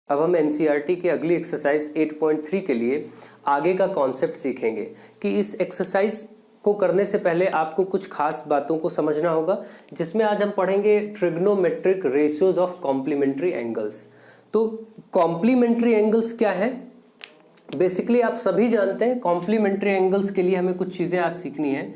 अब हम एनसीईआरटी की अगली एक्सरसाइज 8.3 के लिए आगे का कॉन्सेप्ट सीखेंगे कि इस एक्सरसाइज को करने से पहले आपको कुछ खास बातों को समझना होगा, जिसमें आज हम पढ़ेंगे trigonometric ratios of complementary angles. तो कॉम्प्लीमेंट्री एंगल्स क्या है? बेसिकली आप सभी जानते हैं कॉम्प्लीमेंट्री एंगल्स के लिए हमें कुछ चीज़ें आज सीखनी है।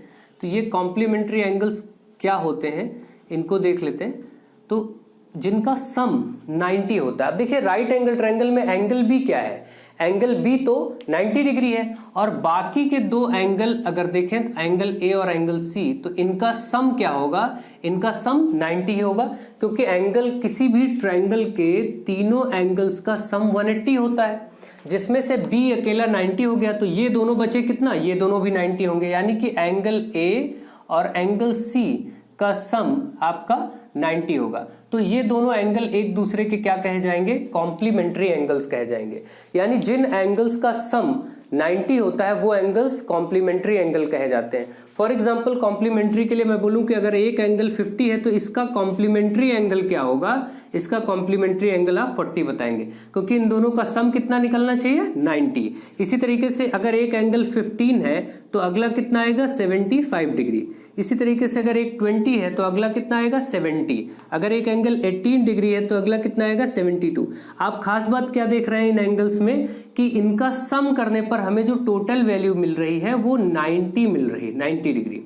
तो ये कॉम्प्लीमेंट्री एंगल्स क्या होते हैं इनको देख लेते हैं। तो जिनका सम 90 होता है। अब देखिए राइट एंगल ट्रायंगल में एंगल बी क्या है? एंगल बी तो 90 डिग्री है और बाकी के दो एंगल अगर देखें तो एंगल ए और एंगल सी, तो इनका सम क्या होगा? इनका सम 90 ही होगा, क्योंकि एंगल किसी भी ट्रायंगल के तीनों एंगल्स का सम 180 होता है, जिसमें से बी अकेला 90 हो गया। तो ये दोनों बचे कितना? ये दोनों भी 90 होंगे, यानी कि एंगल ए और एंगल सी का सम आपका 90 होगा। तो ये दोनों एंगल एक दूसरे के क्या कहे जाएंगे? कॉम्प्लीमेंट्री एंगल्स कहे जाएंगे। यानी जिन एंगल्स का सम 90 होता है वो एंगल्स कॉम्प्लीमेंट्री एंगल कहे जाते हैं। फॉर एग्जांपल कॉम्प्लीमेंट्री के लिए मैं बोलूं कि अगर एक एंगल 50 है तो इसका कॉम्प्लीमेंट्री एंगल क्या होगा? इसका कॉम्प्लीमेंट्री एंगल आप 40 बताएंगे, क्योंकि इन दोनों का सम कितना निकलना चाहिए? 90। इसी तरीके से अगर एक एंगल 15 है तो अगला कितना आएगा? 75 डिग्री। इसी तरीके से अगर एक 20 है तो अगला कितना आएगा? 70। अगर एक एंगल 18 डिग्री है तो अगला कितना आएगा? 72। आप खास बात क्या देख रहे हैं इन एंगल्स में कि इनका सम करने पर हमें जो टोटल वैल्यू मिल रही है वो 90 मिल रही है, 90 डिग्री।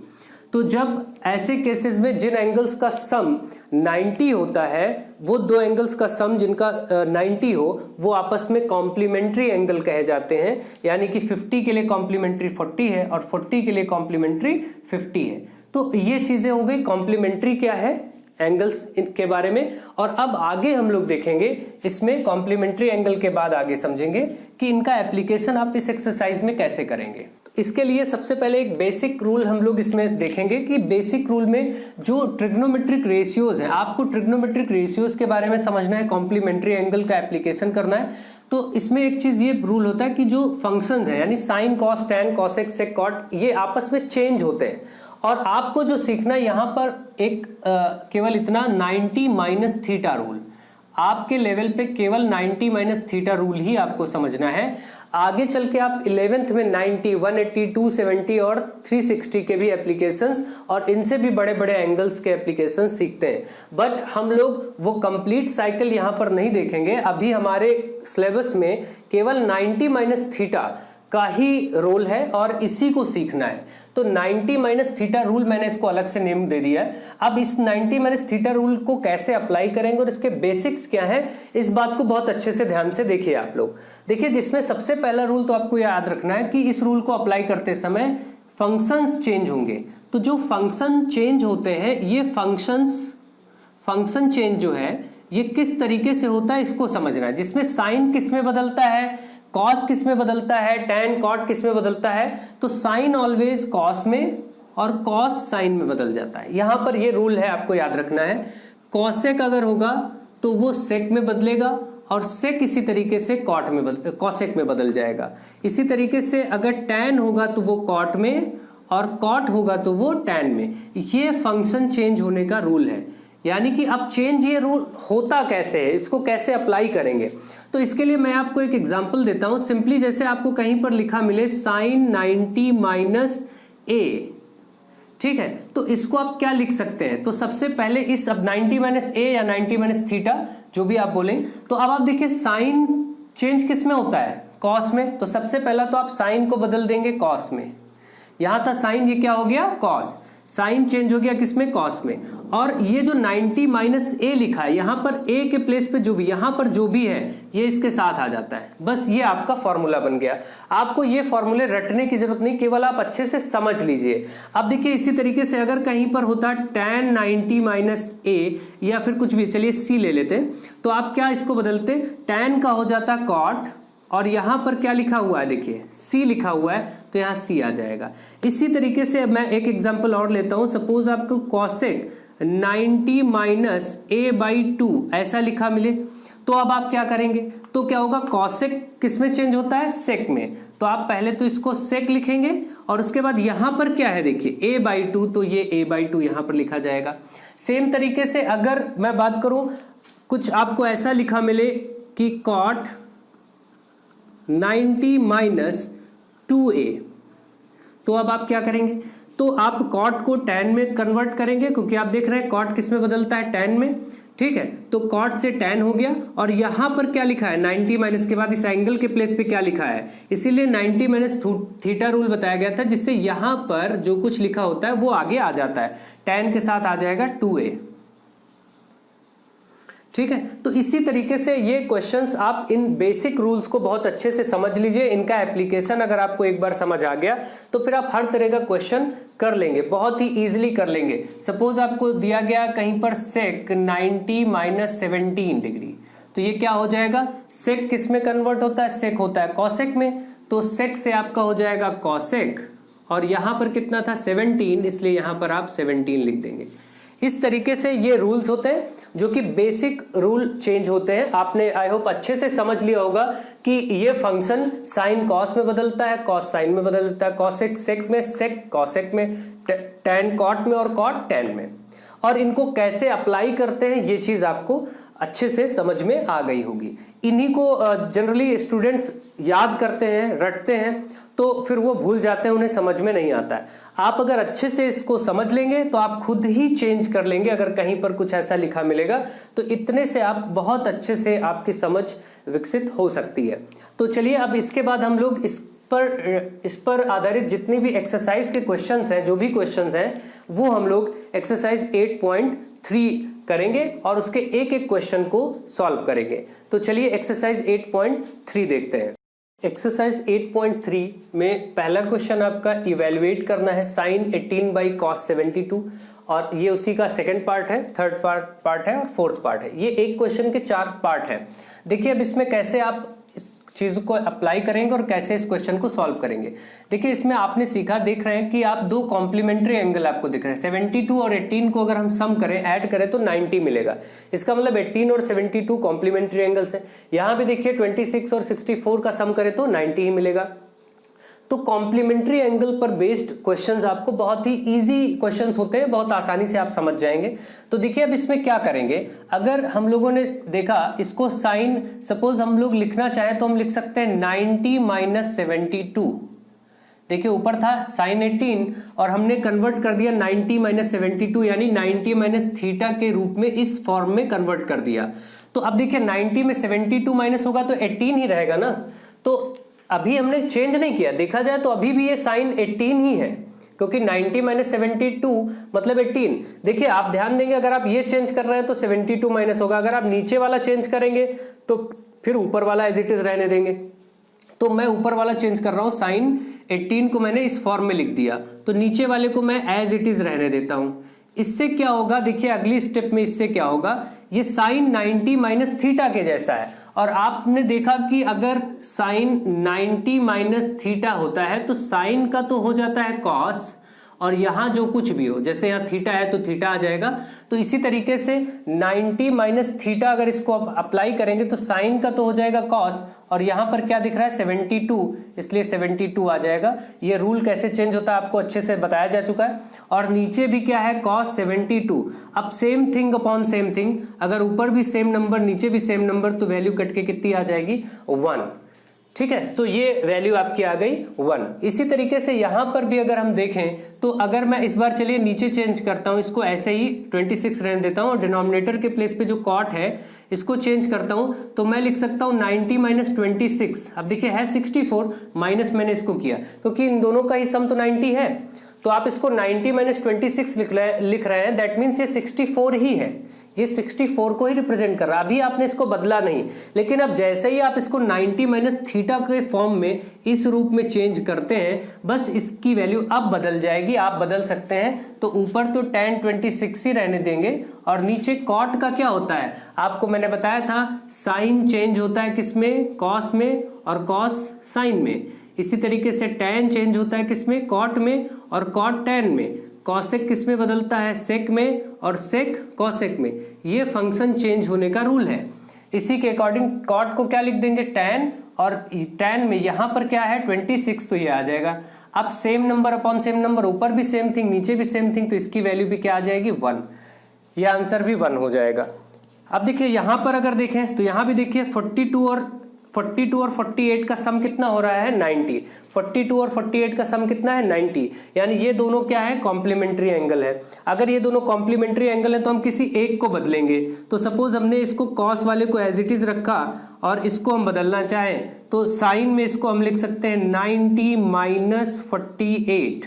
तो जब ऐसे केसेस में जिन एंगल्स का सम 90 होता है, वो दो एंगल्स का सम जिनका 90 हो वो आपस में कॉम्प्लीमेंट्री एंगल कहे जाते हैं। यानी कि 50 के लिए कॉम्प्लीमेंट्री 40 है और 40 के लिए कॉम्प्लीमेंट्री 50 है। तो ये चीजें हो गई कॉम्प्लीमेंट्री क्या है एंगल्स के बारे में। और अब आगे हम लोग देखेंगे इसमें कॉम्प्लीमेंट्री एंगल के बाद आगे समझेंगे कि इनका एप्लीकेशन आप इस एक्सरसाइज में कैसे करेंगे। इसके लिए सबसे पहले एक बेसिक रूल हम लोग इसमें देखेंगे कि बेसिक रूल में जो ट्रिग्नोमेट्रिक रेशियोज हैं, आपको ट्रिग्नोमेट्रिक रेशियोज के बारे में समझना है, कॉम्प्लीमेंट्री एंगल का एप्लीकेशन करना है। तो इसमें एक चीज ये रूल होता है कि जो फंक्शंस है यानी साइन, कॉस, टैन, कॉसेक, सेक, कॉट, ये आपस में चेंज होते हैं। और आपको जो सीखना है यहाँ पर एक केवल इतना 90 माइनस थीटा रूल, आपके लेवल पे केवल 90 माइनस थीटा रूल ही आपको समझना है। आगे चल के आप 11th में 90, 180, 270 और 360 के भी एप्लीकेशंस और इनसे भी बड़े बड़े एंगल्स के एप्लीकेशंस सीखते हैं। बट हम लोग वो कंप्लीट साइकिल यहाँ पर नहीं देखेंगे। अभी हमारे सिलेबस में केवल 90 माइनस थीटा का ही रोल है और इसी को सीखना है। तो 90 माइनस थीटा रूल मैंने इसको अलग से नेम दे दिया है। अब इस 90 माइनस थीटा रूल को कैसे अप्लाई करेंगे और इसके बेसिक्स क्या है, इस बात को बहुत अच्छे से ध्यान से देखिए आप लोग। देखिए जिसमें सबसे पहला रूल तो आपको याद रखना है कि इस रूल को अप्लाई करते समय फंक्शंस चेंज होंगे। तो जो फंक्शन चेंज होते हैं ये फंक्शन चेंज जो है ये किस तरीके से होता है इसको समझना है। जिसमें साइन किस में बदलता है, कॉस किस में बदलता है, टैन कॉट किस में बदलता है। तो साइन ऑलवेज कॉस में और कॉस साइन में बदल जाता है। यहां पर ये रूल है, आपको याद रखना है। कॉसेक अगर होगा तो वो सेक में बदलेगा और सेक इसी तरीके से कॉसेक में बदल जाएगा। इसी तरीके से अगर टैन होगा तो वो कॉट में और कॉट होगा तो वो टैन में। ये फंक्शन चेंज होने का रूल है। यानी कि अब चेंज ये रूल होता कैसे है, इसको कैसे अप्लाई करेंगे। तो इसके लिए मैं आपको एक एग्जांपल देता हूं। सिंपली जैसे आपको कहीं पर लिखा मिले साइन 90 माइनस ए, ठीक है, तो इसको आप क्या लिख सकते हैं? तो सबसे पहले इस अब 90 माइनस ए या 90 माइनस थीटा जो भी आप बोलें, तो अब आप देखिए साइन चेंज किस में होता है? कॉस में। तो सबसे पहला तो आप साइन को बदल देंगे कॉस में। यहां था साइन, ये क्या हो गया? कॉस। साइन चेंज हो गया किसमें? कॉस में। और ये जो 90 माइनस ए लिखा है यहां पर ए के प्लेस पे जो भी यहां पर जो भी है ये इसके साथ आ जाता है। बस ये आपका फॉर्मूला बन गया। आपको ये फॉर्मूले रटने की जरूरत नहीं, केवल आप अच्छे से समझ लीजिए। अब देखिए इसी तरीके से अगर कहीं पर होता tan 90 माइनस ए या फिर कुछ भी, चलिए सी ले लेते, तो आप क्या इसको बदलते? tan का हो जाता कॉट और यहां पर क्या लिखा हुआ है? देखिए सी लिखा हुआ है तो यहां सी आ जाएगा। इसी तरीके से मैं एक एग्जांपल और लेता हूं। सपोज आपको कॉसेक 90 माइनस ए बाई 2 ऐसा लिखा मिले, तो अब आप क्या करेंगे? तो क्या होगा? कॉसेक किस में चेंज होता है? सेक में। तो आप पहले तो इसको सेक लिखेंगे और उसके बाद यहां पर क्या है? देखिए a बाई 2, तो ये a बाई 2 यहां पर लिखा जाएगा। सेम तरीके से अगर मैं बात करूं, कुछ आपको ऐसा लिखा मिले कि cot 90 माइनस 2a। तो अब आप क्या करेंगे, तो आप cot को tan में कन्वर्ट करेंगे, क्योंकि आप देख रहे हैं cot किस में बदलता है, tan में। ठीक है, तो cot से tan हो गया, और यहां पर क्या लिखा है 90 माइनस के बाद इस एंगल के प्लेस पे क्या लिखा है, इसीलिए 90 माइनस थीटा रूल बताया गया था, जिससे यहां पर जो कुछ लिखा होता है वो आगे आ जाता है, tan के साथ आ जाएगा 2a। ठीक है, तो इसी तरीके से ये क्वेश्चंस आप इन बेसिक रूल्स को बहुत अच्छे से समझ लीजिए। इनका एप्लीकेशन अगर आपको एक बार समझ आ गया तो फिर आप हर तरह का क्वेश्चन कर लेंगे, बहुत ही इजीली कर लेंगे। सपोज आपको दिया गया कहीं पर सेक 90 माइनस 17 डिग्री, तो ये क्या हो जाएगा, सेक किस में कन्वर्ट होता है, सेक होता है कॉसेक में, तो सेक से आपका हो जाएगा कॉसेक, और यहां पर कितना था 17, इसलिए यहां पर आप 17 लिख देंगे। इस तरीके से ये रूल्स होते हैं जो कि बेसिक रूल चेंज होते हैं। आपने आई होप अच्छे से समझ लिया होगा कि ये फंक्शन साइन कॉस में बदलता है, कॉस साइन में बदलता है, कॉसेक सेक में, सेक कॉसेक में, टैन कॉट में और कॉट टैन में, और इनको कैसे अप्लाई करते हैं ये चीज आपको अच्छे से समझ में आ गई होगी। इन्हीं को जनरली स्टूडेंट्स याद करते हैं, रटते हैं, तो फिर वो भूल जाते हैं, उन्हें समझ में नहीं आता है। आप अगर अच्छे से इसको समझ लेंगे तो आप खुद ही चेंज कर लेंगे। अगर कहीं पर कुछ ऐसा लिखा मिलेगा तो इतने से आप बहुत अच्छे से आपकी समझ विकसित हो सकती है। तो चलिए अब इसके बाद हम लोग इस पर आधारित जितनी भी एक्सरसाइज के क्वेश्चंस हैं, जो भी क्वेश्चंस हैं, वो हम लोग एक्सरसाइज 8.3 करेंगे और उसके एक एक क्वेश्चन को सॉल्व करेंगे। तो चलिए एक्सरसाइज 8.3 देखते हैं। एक्सरसाइज 8.3 में पहला क्वेश्चन आपका इवेल्युएट करना है साइन 18 बाई कॉस 72, और ये उसी का सेकंड पार्ट है, थर्ड पार्ट है और फोर्थ पार्ट है। ये एक क्वेश्चन के 4 पार्ट है। देखिए अब इसमें कैसे आप इस चीज को अप्लाई करेंगे और कैसे इस क्वेश्चन को सॉल्व करेंगे। देखिए इसमें आपने सीखा, देख रहे हैं कि आप दो कॉम्प्लीमेंट्री एंगल आपको दिख रहे हैं, 72 और 18 को अगर हम सम करें, ऐड करें तो 90 मिलेगा। इसका मतलब 18 और 72 कॉम्प्लीमेंट्री एंगल्स है। यहां भी देखिए 26 और 64 का सम करें तो 90 ही मिलेगा। तो कॉम्प्लीमेंट्री एंगल पर बेस्ड क्वेश्चंस आपको बहुत ही इजी क्वेश्चंस होते हैं, बहुत आसानी से आप समझ जाएंगे। तो देखिए अब इसमें क्या करेंगे, अगर हम लोगों ने देखा इसको साइन, सपोज हम लोग लिखना चाहें तो हम लिख सकते हैं 90 माइनस 72। देखिए ऊपर था साइन 18 और हमने कन्वर्ट कर दिया 90 माइनस 72, यानी 90 माइनस थीटा के रूप में इस फॉर्म में कन्वर्ट कर दिया। तो अब देखिए 90 में 72 माइनस होगा तो 18 ही रहेगा ना। तो अभी हमने चेंज नहीं किया, देखा जाए तो अभी भी ये साइन 18 ही है, क्योंकि 90 माइनस 72 मतलब 18। देखिए आप ध्यान देंगे, अगर आप ये चेंज कर रहे हैं तो 72 माइनस होगा, अगर आप नीचे वाला चेंज करेंगे तो फिर ऊपर वाला एज इट इज रहने देंगे। तो मैं ऊपर वाला चेंज कर रहा हूं, साइन 18 को मैंने इस फॉर्म में लिख दिया, तो नीचे वाले को मैं एज इट इज रहने देता हूं। इससे क्या होगा, देखिए अगली स्टेप में इससे क्या होगा, ये साइन 90 माइनस थीटा के जैसा है, और आपने देखा कि अगर साइन 90 माइनस थीटा होता है तो साइन का तो हो जाता है कॉस, और यहां जो कुछ भी हो, जैसे यहां थीटा है तो थीटा आ जाएगा। तो इसी तरीके से 90 माइनस थीटा अगर इसको आप अप्लाई करेंगे तो साइन का तो हो जाएगा कॉस, और यहां पर क्या दिख रहा है 72, इसलिए 72 आ जाएगा। ये रूल कैसे चेंज होता है आपको अच्छे से बताया जा चुका है। और नीचे भी क्या है, कॉस 72। अब same thing upon same thing, अगर ऊपर भी सेम नंबर नीचे भी सेम नंबर तो वैल्यू कट के कितनी आ जाएगी, 1। ठीक है, तो ये वैल्यू आपकी आ गई 1। इसी तरीके से यहां पर भी अगर हम देखें तो अगर मैं इस बार चलिए नीचे चेंज करता हूं, इसको ऐसे ही 26 रहने देता हूं और डिनोमिनेटर के प्लेस पे जो कॉट है इसको चेंज करता हूं, तो मैं लिख सकता हूं 90 माइनस 26। अब देखिए है 64, माइनस मैंने इसको किया क्योंकि इन दोनों का ही सम तो 90 है, तो आप इसको 90 माइनस 26 लिख रहे हैं, दैट मीन्स ये 64 ही है, ये 64 को ही रिप्रेजेंट कर रहा है। अभी आपने इसको बदला नहीं, लेकिन अब जैसे ही आप इसको 90 माइनस थीटा के फॉर्म में इस रूप में चेंज करते हैं, बस इसकी वैल्यू अब बदल जाएगी। आप बदल सकते हैं, तो ऊपर तो tan 26 ही रहने देंगे, और नीचे कॉट का क्या होता है, आपको मैंने बताया था साइन चेंज होता है किसमें, कॉस में, और कॉस साइन में। इसी तरीके से tan चेंज होता है किसमें, कॉट में, और कॉट tan में। कॉसेक किस में बदलता है, सेक में, और सेक कॉसेक में। ये फंक्शन चेंज होने का रूल है। इसी के अकॉर्डिंग कॉट को क्या लिख देंगे, tan, और tan में यहां पर क्या है 26, तो ये आ जाएगा। अब same number upon same number, ऊपर भी सेम थिंग नीचे भी सेम थिंग, तो इसकी वैल्यू भी क्या आ जाएगी 1। यह आंसर भी 1 हो जाएगा। अब देखिए यहाँ पर अगर देखें तो यहाँ भी देखिए 42 और 48 का सम कितना हो रहा है 90। 42 और 48 का सम कितना है 90, यानी ये दोनों क्या है कॉम्प्लीमेंट्री एंगल है। अगर ये दोनों कॉम्प्लीमेंट्री एंगल है तो हम किसी एक को बदलेंगे। तो सपोज हमने इसको कॉस वाले को एज इट इज रखा और इसको हम बदलना चाहें तो साइन में इसको हम लिख सकते हैं 90 माइनस 48,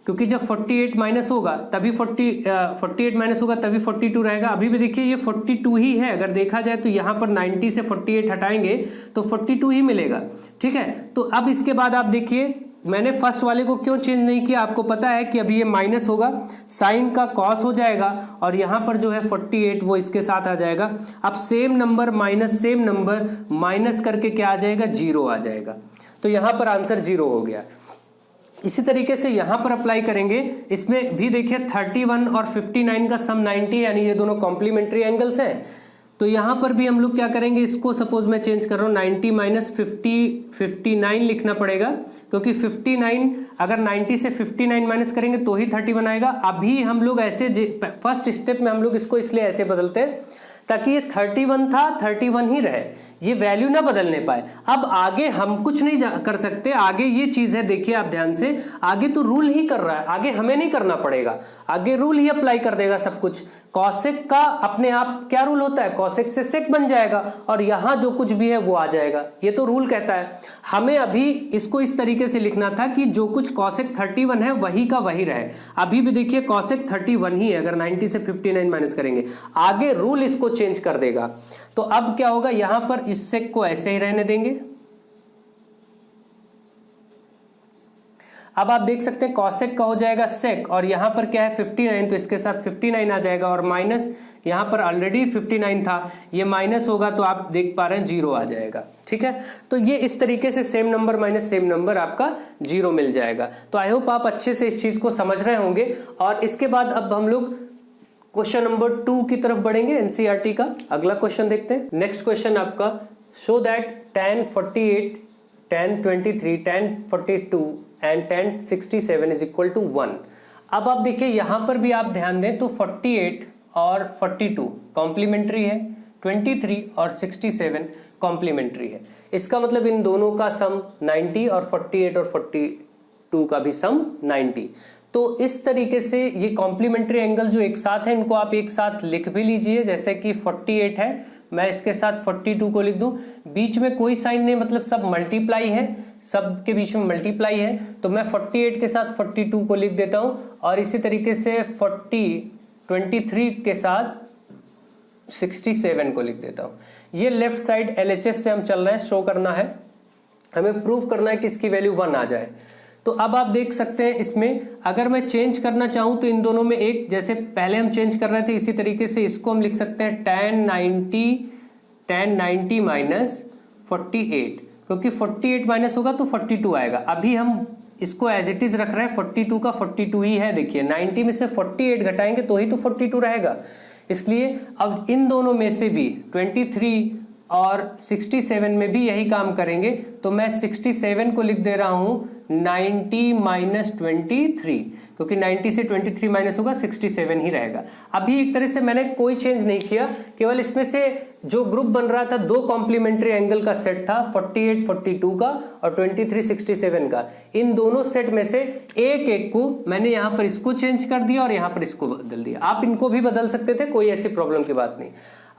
क्योंकि जब 48 माइनस होगा तभी 48 माइनस होगा तभी 42 रहेगा। अभी भी देखिए ये 42 ही है, अगर देखा जाए तो यहाँ पर 90 से 48 हटाएंगे तो 42 ही मिलेगा। ठीक है, तो अब इसके बाद आप देखिए मैंने फर्स्ट वाले को क्यों चेंज नहीं किया, आपको पता है कि अभी ये माइनस होगा, साइन का कॉस हो जाएगा और यहाँ पर जो है 48 वो इसके साथ आ जाएगा। अब same number minus same number minus करके क्या आ जाएगा 0 आ जाएगा। तो यहाँ पर आंसर 0 हो गया। इसी तरीके से यहां पर अप्लाई करेंगे, इसमें भी देखिए 31 और 59 का सम 90, यानी ये दोनों कॉम्प्लीमेंट्री एंगल्स हैं। तो यहां पर भी हम लोग क्या करेंगे, इसको सपोज मैं चेंज कर रहा हूं 90 माइनस 59 लिखना पड़ेगा, क्योंकि 59 अगर 90 से 59 माइनस करेंगे तो ही 31 आएगा। अभी हम लोग ऐसे फर्स्ट स्टेप में हम लोग इसको इसलिए ऐसे बदलते हैं ताकि ये 31 था 31 ही रहे, ये वैल्यू ना बदलने पाए। अब आगे हम कुछ नहीं कर सकते, आगे ये चीज है, देखिए आप ध्यान से, आगे तो रूल ही कर रहा है, आगे हमें नहीं करना पड़ेगा, आगे रूल ही अप्लाई कर देगा सब कुछ। कॉसेक का अपने आप क्या रूल होता है, कॉसेक से सेक बन जाएगा और यहां जो कुछ भी है वो आ जाएगा, ये तो रूल कहता है। हमें अभी इसको इस तरीके से लिखना था कि जो कुछ कॉसेक 31 है वही का वही रहे। अभी भी देखिए कॉसेक 31 ही है, अगर 90 से 59 माइनस करेंगे, आगे रूल इसको चेंज कर देगा। तो अब क्या होगा, यहां पर इस सेक को ऐसे ही रहने देंगे। अब आप देख सकते हैं कॉसेक का हो जाएगा सेक और यहां पर क्या है 59, तो इसके साथ 59 आ जाएगा और माइनस यहां पर ऑलरेडी 59 था, ये माइनस होगा तो आप देख पा रहे हैं 0 आ जाएगा। ठीक है, तो ये इस तरीके से same number minus same number आपका 0 मिल जाएगा। तो आई होप आप अच्छे से इस चीज को समझ रहे होंगे। और इसके बाद अब हम लोग क्वेश्चन नंबर 2 की तरफ बढ़ेंगे, एनसीईआरटी का अगला क्वेश्चन देखते हैं। नेक्स्ट क्वेश्चन आपका, show that tan 48, tan 23, tan 42 and tan 67 is equal to 1। अब आप देखिए यहां पर भी आप ध्यान दें तो 48 और 42 कॉम्प्लीमेंट्री है, 23 और 67 कॉम्प्लीमेंट्री है। इसका मतलब इन दोनों का सम 90 और 48 और 42 का भी सम 90। तो इस तरीके से ये कॉम्प्लीमेंट्री एंगल जो एक साथ है इनको आप एक साथ लिख भी लीजिए, जैसे कि 48 है, मैं इसके साथ 42 को लिख दूं, बीच में कोई साइन नहीं, मतलब सब मल्टीप्लाई है, सब के बीच में मल्टीप्लाई है, तो मैं 48 के साथ 42 को लिख देता हूं और इसी तरीके से 23 के साथ 67 को लिख देता हूं। ये लेफ्ट साइड LHS से हम चल रहे हैं, शो करना है, हमें प्रूव करना है कि इसकी वैल्यू 1 आ जाए। तो अब आप देख सकते हैं इसमें अगर मैं चेंज करना चाहूं तो इन दोनों में एक, जैसे पहले हम चेंज कर रहे थे इसी तरीके से इसको हम लिख सकते हैं tan 90 माइनस 48, क्योंकि 48 माइनस होगा तो 42 आएगा। अभी हम इसको एज इट इज रख रहे हैं, 42 का 42 ही है। देखिए 90 में से 48 घटाएंगे तो ही तो 42 रहेगा, इसलिए अब इन दोनों में से भी 23 और 67 में भी यही काम करेंगे। तो मैं 67 को लिख दे रहा हूं 90 माइनस 23, क्योंकि 90 से 23 माइनस होगा 67 ही रहेगा। अभी एक तरह से मैंने कोई चेंज नहीं किया, केवल इसमें से जो ग्रुप बन रहा था दो कॉम्प्लीमेंट्री एंगल का सेट था, 48 42 का और 23 67 का। इन दोनों सेट में से एक एक को मैंने यहां पर इसको चेंज कर दिया और यहां पर इसको बदल दिया। आप इनको भी बदल सकते थे, कोई ऐसी प्रॉब्लम की बात नहीं।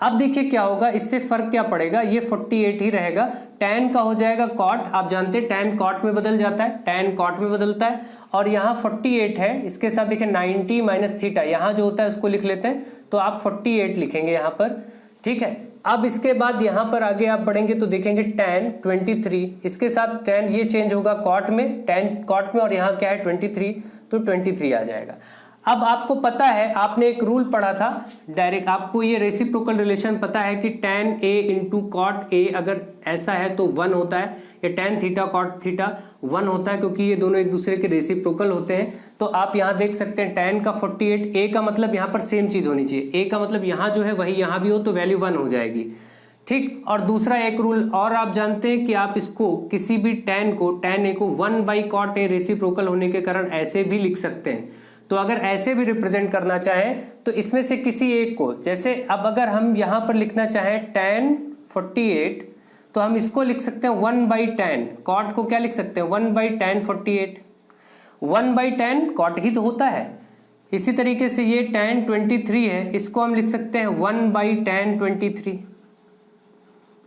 अब देखिए क्या होगा, इससे फर्क क्या पड़ेगा, ये 48 ही रहेगा, tan का हो जाएगा cot, आप जानते हैं tan cot में बदल जाता है, tan cot में बदलता है। और यहाँ 48 है, इसके साथ देखिए 90 माइनस थीटा, यहाँ जो होता है उसको लिख लेते हैं, तो आप 48 लिखेंगे यहाँ पर। ठीक है, अब इसके बाद यहाँ पर आगे आप बढ़ेंगे तो देखेंगे tan 23, इसके साथ tan ये चेंज होगा cot में, tan cot में, और यहाँ क्या है 23, तो 23 आ जाएगा। अब आपको पता है, आपने एक रूल पढ़ा था डायरेक्ट, आपको ये रेसिप्रोकल रिलेशन पता है कि tan a into cot a अगर ऐसा है तो 1 होता है, या tan थीटा कॉट थीटा 1 होता है, क्योंकि ये दोनों एक दूसरे के रेसिप्रोकल होते हैं। तो आप यहाँ देख सकते हैं tan का 48, a का मतलब यहाँ पर सेम चीज होनी चाहिए, a का मतलब यहाँ जो है वही यहाँ भी हो, तो वैल्यू 1 हो जाएगी। ठीक, और दूसरा एक रूल और आप जानते हैं कि आप इसको किसी भी tan a को 1 बाई कॉट a रेसिप्रोकल होने के कारण ऐसे भी लिख सकते हैं। तो अगर ऐसे भी रिप्रेजेंट करना चाहें तो इसमें से किसी एक को, जैसे अब अगर हम यहाँ पर लिखना चाहें tan 48 तो हम इसको लिख सकते हैं 1/tan। कॉट को क्या लिख सकते हैं 1/tan 48, 1/tan कॉट ही तो होता है। इसी तरीके से ये tan 23 है, इसको हम लिख सकते हैं 1/tan 23।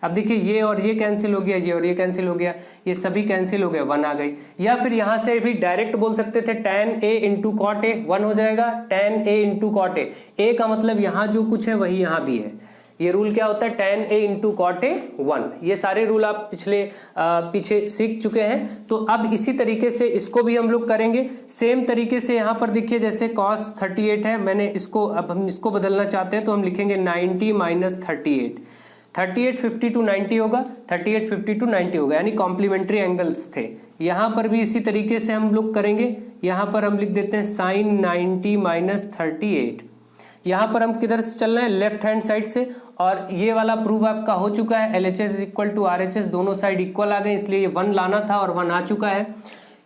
अब देखिए ये और ये कैंसिल हो गया, ये और ये कैंसिल हो गया, ये सभी कैंसिल हो गए, 1 आ गई। या फिर यहां से भी डायरेक्ट बोल सकते थे tan a into cot a, 1 हो जाएगा tan a into cot a का मतलब यहां जो कुछ है वही यहां भी है। ये रूल क्या होता है tan a into cot a 1। ये सारे रूल आप पीछे सीख चुके हैं। तो अब इसी तरीके से इसको भी हम लोग करेंगे सेम तरीके से। यहाँ पर देखिए जैसे cos 38 है, मैंने इसको, अब हम इसको बदलना चाहते हैं तो हम लिखेंगे 90 माइनस 38। 38 50 टू 90 होगा, 38 50 टू 90 होगा, यानी कॉम्प्लीमेंट्री एंगल्स थे। यहाँ पर भी इसी तरीके से हम लोग करेंगे। यहाँ पर हम लिख देते हैं साइन 90 माइनस 38। यहाँ पर हम किधर से चलना है, लेफ्ट हैंड साइड से। और ये वाला प्रूव आपका हो चुका है, LHS इक्वल टू RHS, दोनों साइड इक्वल आ गए, इसलिए ये 1 लाना था और 1 आ चुका है।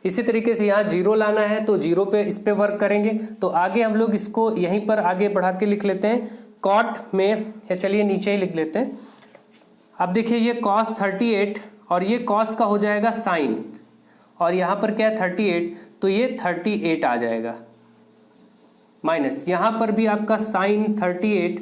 इसी तरीके से यहाँ 0 लाना है तो 0 पे इस पे वर्क करेंगे। तो आगे हम लोग इसको यहीं पर आगे बढ़ा के लिख लेते हैं कॉट में, या चलिए नीचे ही लिख लेते हैं। अब देखिए ये cos 38 और ये cos का हो जाएगा साइन, और यहाँ पर क्या है 38, तो ये 38 आ जाएगा माइनस, यहाँ पर भी आपका साइन 38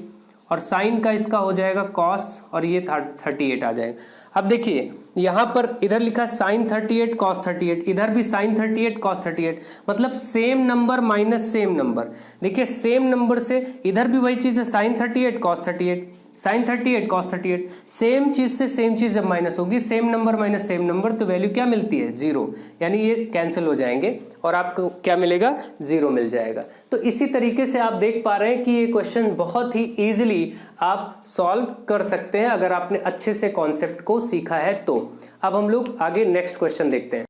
और साइन का इसका हो जाएगा cos और ये 38 आ जाएगा। अब देखिए यहाँ पर इधर लिखा साइन 38 cos 38, इधर भी साइन 38 cos 38, मतलब same number minus same number. देखिए सेम नंबर से इधर भी वही चीज़ है, sine 38 cos 38, sine 38 cos 38, same चीज से सेम चीज जब माइनस होगी, same number minus same number, तो वैल्यू क्या मिलती है 0, यानी ये कैंसिल हो जाएंगे और आपको क्या मिलेगा 0 मिल जाएगा। तो इसी तरीके से आप देख पा रहे हैं कि ये क्वेश्चन बहुत ही इजीली आप सॉल्व कर सकते हैं अगर आपने अच्छे से कॉन्सेप्ट को सीखा है तो। अब हम लोग आगे नेक्स्ट क्वेश्चन देखते हैं।